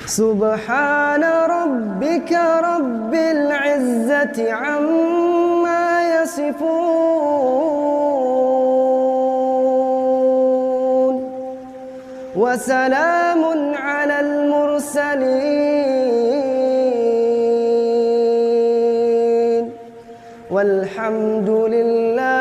سبحان ربك رب العزة عما يصفون وسلام على المرسلين والحمد لله